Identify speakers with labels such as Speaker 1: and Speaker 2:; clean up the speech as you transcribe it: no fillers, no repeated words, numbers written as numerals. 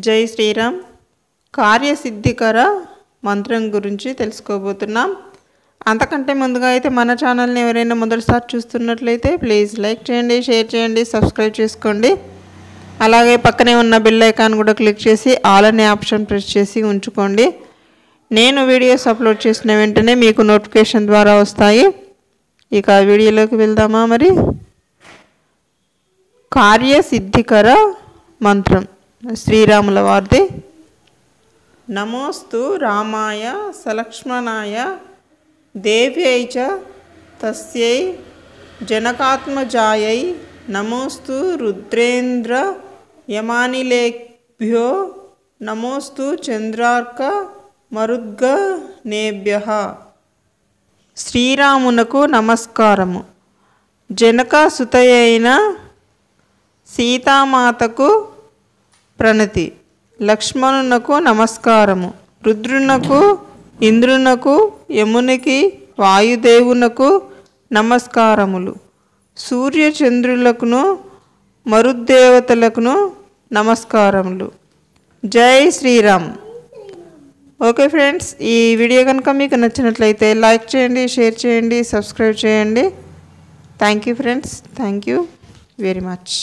Speaker 1: జై శ్రీరామ్ కార్యసిద్ధికర మంత్రం గురించి తెలుసుకోబోతున్నాం. అంతకంటే ముందుగా అయితే మన ఛానల్ని ఎవరైనా మొదటిసారి చూస్తున్నట్లయితే ప్లీజ్ లైక్ చేయండి, షేర్ చేయండి, సబ్స్క్రైబ్ చేసుకోండి. అలాగే పక్కనే ఉన్న బెల్ ఐకాన్ కూడా క్లిక్ చేసి ఆల్ అనే ఆప్షన్ ప్రెస్ చేసి ఉంచుకోండి. నేను వీడియోస్ అప్లోడ్ చేసిన వెంటనే మీకు నోటిఫికేషన్ ద్వారా వస్తాయి. ఇక వీడియోలోకి వెళ్దామా? మరి కార్యసిద్ధికర మంత్రం శ్రీరాముల వారిది. నమోస్తు రామాయ సలక్ష్మణాయ దేవ్యై చ తస్యై జనకాత్మజాయై నమోస్తు రుద్రేంద్ర యమానిలేభ్యో నమోస్తు చంద్రార్క మరుద్గణేభ్యః. శ్రీరామునకు నమస్కారము. జనకసుతయైన సీతామాతకు ప్రణతి. లక్ష్మణునకు నమస్కారము. రుద్రునకు, ఇంద్రునకు, యమునికి, వాయుదేవునకు నమస్కారములు. సూర్యచంద్రులకును మరుద్దేవతలకును నమస్కారములు. జై శ్రీరామ్. ఓకే ఫ్రెండ్స్, ఈ వీడియో కనుక మీకు నచ్చినట్లయితే లైక్ చేయండి, షేర్ చేయండి, సబ్స్క్రైబ్ చేయండి. Thank you friends, thank you very much.